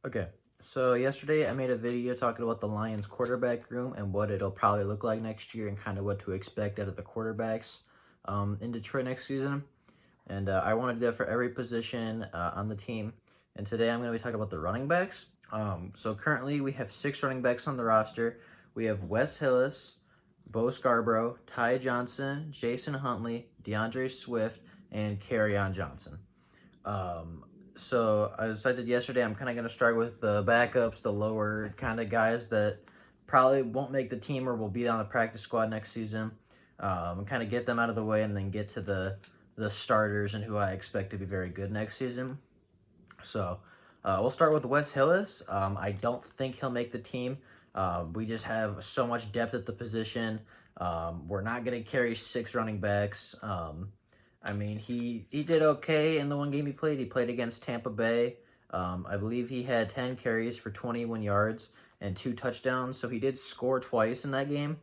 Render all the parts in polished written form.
Okay, so yesterday I made a video talking about the Lions quarterback room and what it'll probably look like next year and kind of what to expect out of the quarterbacks in Detroit next season. And I want to do that for every position on the team. And today I'm going to be talking about the running backs. So currently we have 6 running backs on the roster. We have Wes Hillis, Bose Scarborough, Ty Johnson, Jason Huntley, DeAndre Swift, and Carryon Johnson. So as I did yesterday, I'm kind of going to start with the backups, the lower kind of guys that probably won't make the team or will be on the practice squad next season, and kind of get them out of the way, and then get to the starters and who I expect to be very good next season. So we'll start with Wes Hillis. I don't think he'll make the team. We just have so much depth at the position. We're not going to carry 6 running backs. I mean, he did okay in the one game he played. He played against Tampa Bay. I believe he had 10 carries for 21 yards and 2 touchdowns. So he did score twice in that game,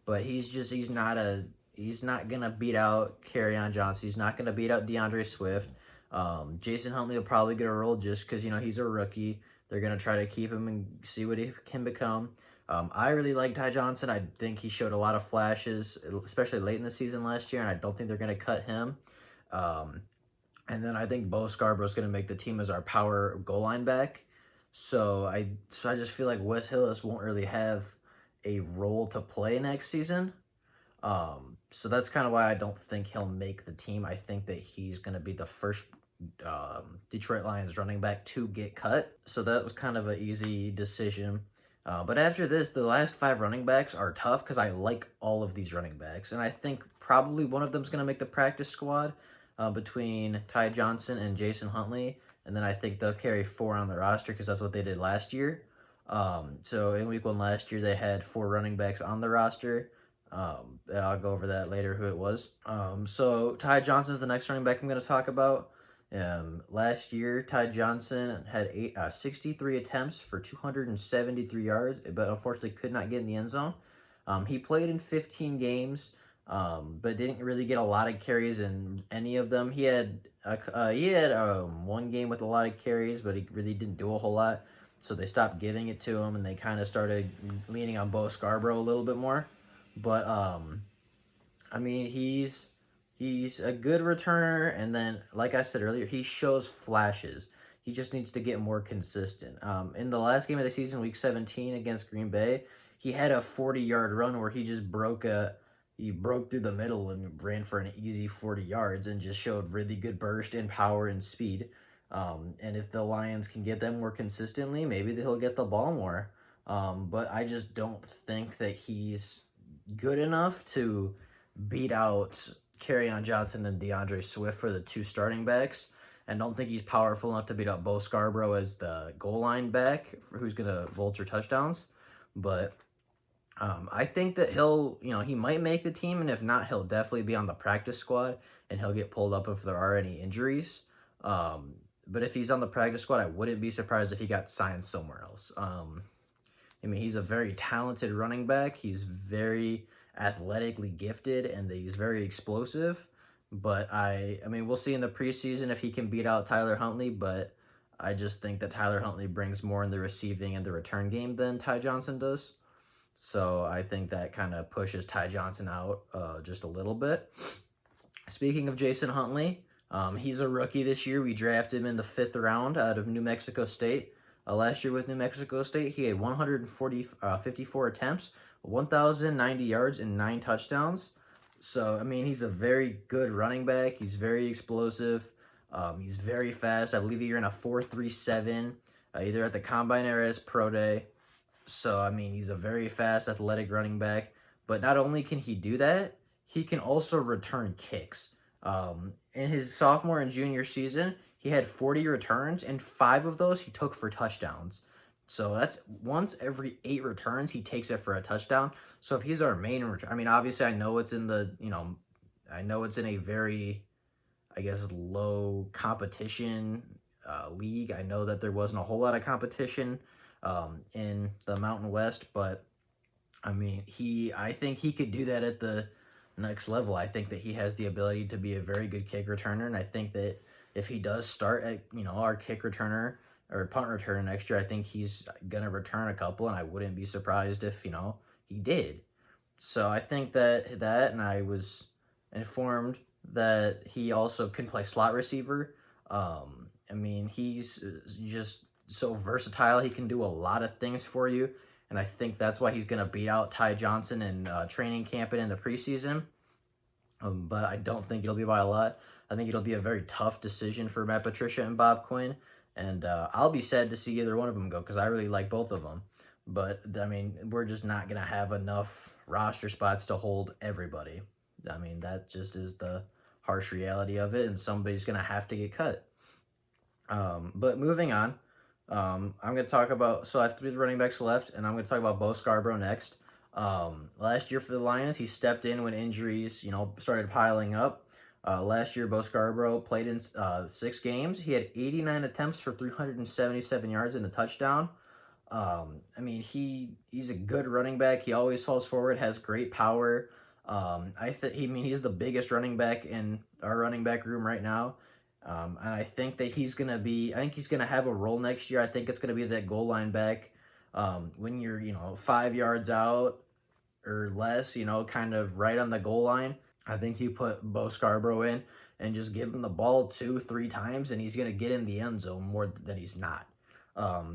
but he's not gonna beat out Carryon Johnson. He's not gonna beat out DeAndre Swift. Jason Huntley will probably get a role just because he's a rookie. They're gonna try to keep him and see what he can become. I really like Ty Johnson. I think he showed a lot of flashes, especially late in the season last year, and I don't think they're going to cut him. And then I think Bose Scarborough is going to make the team as our power goal line back. So I just feel like Wes Hillis won't really have a role to play next season. So that's kind of why I don't think he'll make the team. I think that he's going to be the first Detroit Lions running back to get cut. So that was kind of an easy decision. But after this, the last 5 running backs are tough because I like all of these running backs. And I think probably one of them is going to make the practice squad between Ty Johnson and Jason Huntley. And then I think they'll carry 4 on the roster because that's what they did last year. So in week 1 last year, they had 4 running backs on the roster. And I'll go over that later, who it was. So Ty Johnson is the next running back I'm going to talk about. Last year, Todd Johnson had 63 attempts for 273 yards, but unfortunately could not get in the end zone. He played in 15 games, but didn't really get a lot of carries in any of them. He had one game with a lot of carries, but he really didn't do a whole lot. So they stopped giving it to him, and they kind of started leaning on Bose Scarborough a little bit more. But I mean, he's a good returner, and then, like I said earlier, he shows flashes. He just needs to get more consistent. In the last game of the season, Week 17 against Green Bay, he had a 40-yard run where he just broke through the middle and ran for an easy 40 yards and just showed really good burst and power and speed. And if the Lions can get them more consistently, maybe he'll get the ball more. But I just don't think that he's good enough to beat out Carryon Johnson and DeAndre Swift for the 2 starting backs, and don't think he's powerful enough to beat up Bose Scarborough as the goal line back who's going to vulture touchdowns. But I think that he might make the team, and if not, he'll definitely be on the practice squad, and he'll get pulled up if there are any injuries. But if he's on the practice squad, I wouldn't be surprised if he got signed somewhere else. I mean, he's a very talented running back. He's very athletically gifted, and he's very explosive. But I mean, we'll see in the preseason if he can beat out Tyler Huntley, but I just think that Tyler Huntley brings more in the receiving and the return game than Ty Johnson does. So I think that kind of pushes Ty Johnson out just a little bit. Speaking of Jason Huntley, he's a rookie this year. We drafted him in the 5th round out of New Mexico State. Last year with New Mexico State, he had 54 attempts, 1,090 yards, and 9 touchdowns. So, I mean, he's a very good running back. He's very explosive. He's very fast. I believe he ran a 4.37, either at the Combine or at his Pro Day. So, I mean, he's a very fast, athletic running back. But not only can he do that, he can also return kicks. In his sophomore and junior season, he had 40 returns, and 5 of those he took for touchdowns. So that's once every 8 returns, he takes it for a touchdown. So if he's our main return, I mean, obviously I know it's in a very, I guess, low competition league. I know that there wasn't a whole lot of competition in the Mountain West, but I mean, I think he could do that at the next level. I think that he has the ability to be a very good kick returner, and I think that if he does start at, our kick returner or punt returner next year. I think he's going to return a couple, and I wouldn't be surprised if, he did. So I think and I was informed that he also can play slot receiver. I mean, he's just so versatile. He can do a lot of things for you, and I think that's why he's going to beat out Todd Johnson in training camp and in the preseason. But I don't think it'll be by a lot. I think it'll be a very tough decision for Matt Patricia and Bob Quinn, and I'll be sad to see either one of them go because I really like both of them. But, I mean, we're just not going to have enough roster spots to hold everybody. I mean, that just is the harsh reality of it, and somebody's going to have to get cut. But moving on, I'm going to talk about, so I have 3 running backs left, and I'm going to talk about Bose Scarborough next. Last year for the Lions, he stepped in when injuries, started piling up. Last year, Bose Scarborough played in 6 games. He had 89 attempts for 377 yards and a touchdown. I mean, he's a good running back. He always falls forward, has great power. He's the biggest running back in our running back room right now. And I think that he's going to have a role next year. I think it's going to be that goal line back. When you're, 5 yards out or less, kind of right on the goal line, I think you put Bose Scarborough in and just give him the ball 2-3 times, and he's going to get in the end zone more than he's not.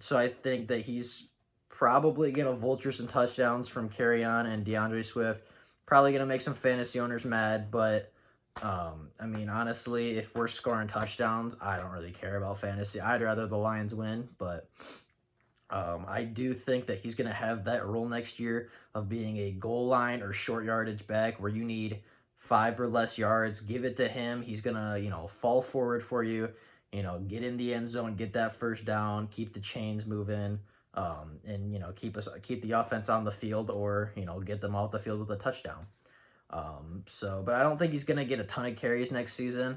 So I think that he's probably going to vulture some touchdowns from Carryon and DeAndre Swift. Probably going to make some fantasy owners mad, but I mean, honestly, if we're scoring touchdowns, I don't really care about fantasy. I'd rather the Lions win, but I do think that he's going to have that role next year of being a goal line or short yardage back where you need 5 or less yards. Give it to him. He's going to, fall forward for you, get in the end zone, get that first down, keep the chains moving, and, keep the offense on the field or, get them off the field with a touchdown. But I don't think he's going to get a ton of carries next season.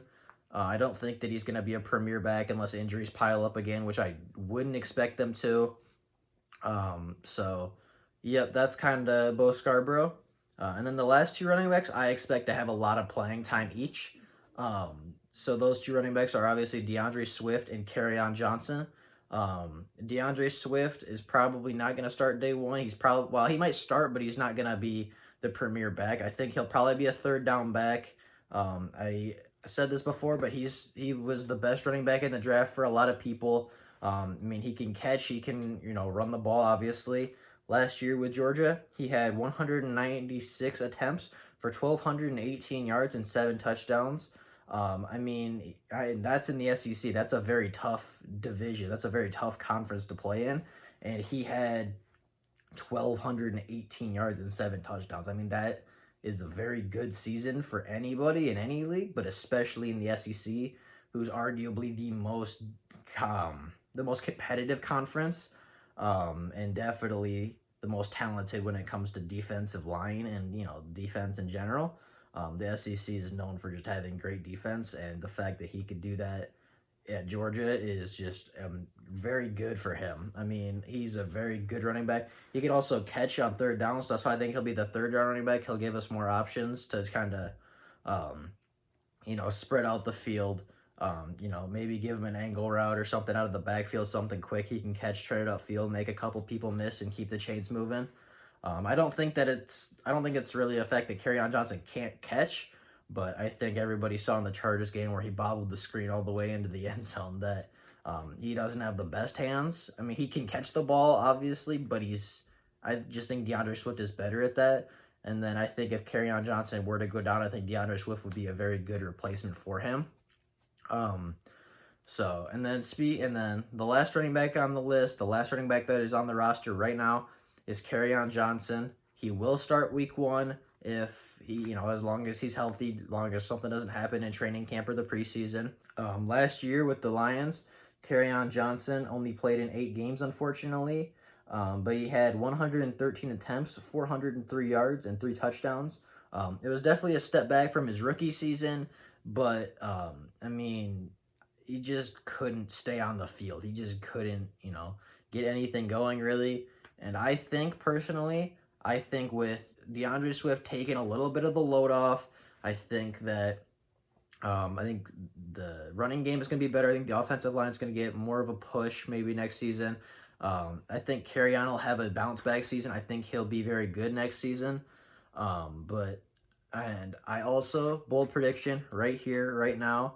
I don't think that he's going to be a premier back unless injuries pile up again, which I wouldn't expect them to. Yep, that's kind of Bose Scarborough. And then the last 2 running backs, I expect to have a lot of playing time each. So those 2 running backs are obviously DeAndre Swift and Carryon Johnson. DeAndre Swift is probably not going to start day 1. He might start, but he's not going to be the premier back. I think he'll probably be a 3rd down back. I said this before, but he was the best running back in the draft for a lot of people. I mean, he can catch, he can, run the ball, obviously. Last year with Georgia, he had 196 attempts for 1,218 yards and 7 touchdowns. That's in the SEC. That's a very tough division. That's a very tough conference to play in. And he had 1,218 yards and 7 touchdowns. I mean, that is a very good season for anybody in any league, but especially in the SEC, who's arguably the most competitive conference, and definitely the most talented when it comes to defensive line and, defense in general. The SEC is known for just having great defense, and the fact that he could do that at Georgia is just very good for him. I mean, he's a very good running back. He can also catch on 3rd down, so that's why I think he'll be the 3rd down running back. He'll give us more options to kind of, spread out the field. Maybe give him an angle route or something out of the backfield, something quick he can catch, straight upfield, make a couple people miss, and keep the chains moving. I don't think it's really a fact that Carryon Johnson can't catch, but I think everybody saw in the Chargers game where he bobbled the screen all the way into the end zone that he doesn't have the best hands. I mean, he can catch the ball, obviously, but I just think DeAndre Swift is better at that. And then I think if Carryon Johnson were to go down, I think DeAndre Swift would be a very good replacement for him. And then the last running back on the list, the last running back that is on the roster right now is Carryon Johnson. He will start week 1 if he, as long as he's healthy, as long as something doesn't happen in training camp or the preseason. Last year with the Lions, Carryon Johnson only played in 8 games, unfortunately. But he had 113 attempts, 403 yards, and 3 touchdowns. It was definitely a step back from his rookie season, but, he just couldn't stay on the field. He just couldn't, get anything going, really. And I think, personally, with DeAndre Swift taking a little bit of the load off, I think that I think the running game is going to be better. I think the offensive line is going to get more of a push maybe next season. I think Carryon will have a bounce back season. I think he'll be very good next season. And I also, bold prediction right here, right now,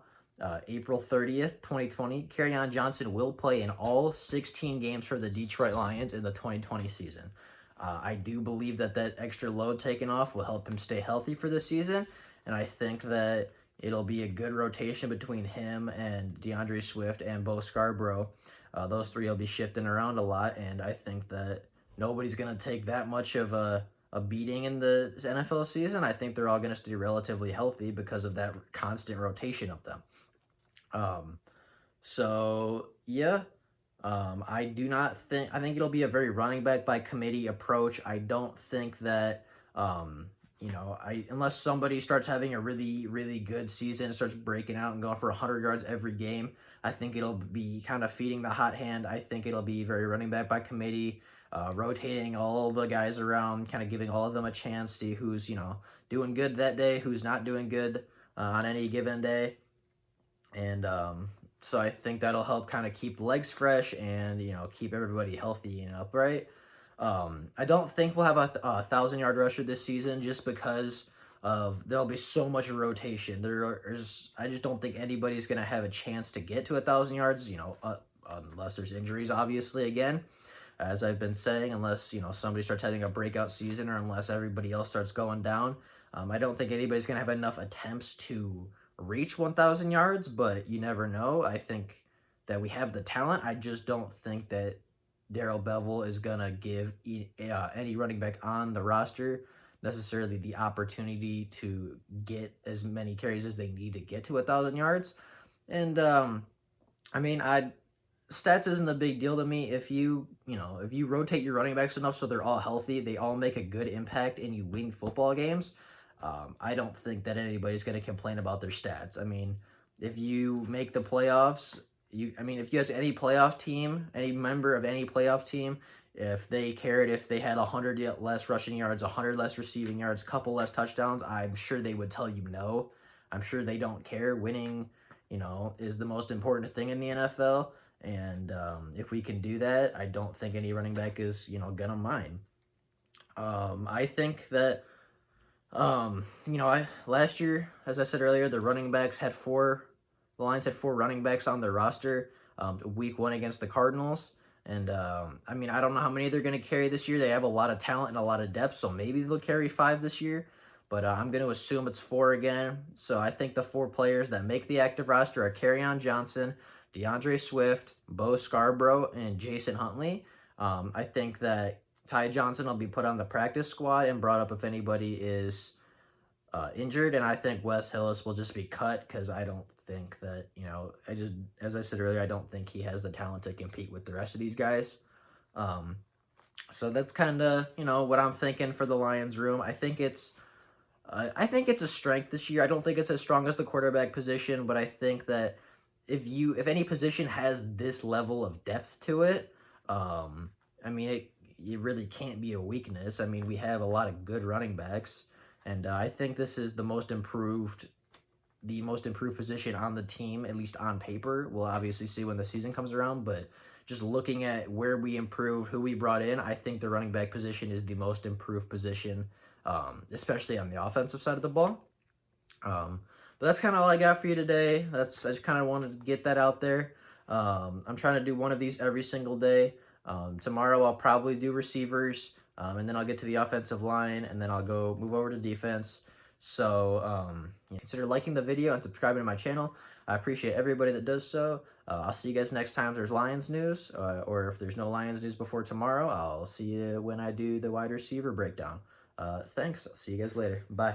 April 30th, 2020, Carryon Johnson will play in all 16 games for the Detroit Lions in the 2020 season. I do believe that that extra load taken off will help him stay healthy for this season, and I think that it'll be a good rotation between him and DeAndre Swift and Bose Scarborough. Those three will be shifting around a lot, and I think that nobody's going to take that much of a beating in the NFL season. I think they're all going to stay relatively healthy because of that constant rotation of them. I do not think, I think it'll be a very running back by committee approach. I don't think that, unless somebody starts having a really, really good season, starts breaking out and going for 100 yards every game, I think it'll be kind of feeding the hot hand. I think it'll be very running back by committee, rotating all the guys around, kind of giving all of them a chance, see who's, doing good that day, who's not doing good on any given day. And so I think that'll help kind of keep the legs fresh and, keep everybody healthy and upright. I don't think we'll have a 1,000-yard rusher this season just because there'll be so much rotation. I just don't think anybody's going to have a chance to get to 1,000 yards, unless there's injuries, obviously, again. As I've been saying, unless, somebody starts having a breakout season or unless everybody else starts going down. I don't think anybody's going to have enough attempts to reach 1,000 yards, but you never know. I think that we have the talent. I just don't think that Darrell Bevell is going to give any running back on the roster necessarily the opportunity to get as many carries as they need to get to 1,000 yards. And, stats isn't a big deal to me. If you rotate your running backs enough so they're all healthy, they all make a good impact, and you win football games, I don't think that anybody's going to complain about their stats. If you make the playoffs, if you have any playoff team, any member of any playoff team, if they had 100 less rushing yards, 100 less receiving yards, a couple less touchdowns, I'm sure they would tell you no. I'm sure they don't care. Winning, is the most important thing in the NFL. And if we can do that, I don't think any running back is, going to mind. I think that, last year, as I said earlier, the Lions had 4 running backs on their roster, week 1 against the Cardinals. And, I don't know how many they're going to carry this year. They have a lot of talent and a lot of depth, so maybe they'll carry 5 this year. But I'm going to assume it's 4 again. So I think the 4 players that make the active roster are Carryon Johnson, DeAndre Swift, Bose Scarborough, and Jason Huntley. I think that Todd Johnson will be put on the practice squad and brought up if anybody is injured. And I think Wes Ellis will just be cut because I don't think that, as I said earlier, I don't think he has the talent to compete with the rest of these guys. So that's kind of, what I'm thinking for the Lions room. I think it's a strength this year. I don't think it's as strong as the quarterback position, but I think that if any position has this level of depth to it, it really can't be a weakness. We have a lot of good running backs, and I think this is the most improved position on the team, at least on paper. We'll obviously see when the season comes around, but just looking at where we improved, who we brought in, I think the running back position is the most improved position, especially on the offensive side of the ball. But that's kind of all I got for you today. I just kind of wanted to get that out there. I'm trying to do one of these every single day. Tomorrow I'll probably do receivers, and then I'll get to the offensive line, and then I'll go move over to defense. So consider liking the video and subscribing to my channel. I appreciate everybody that does so. I'll see you guys next time there's Lions news, or if there's no Lions news before tomorrow, I'll see you when I do the wide receiver breakdown. Thanks. I'll see you guys later. Bye.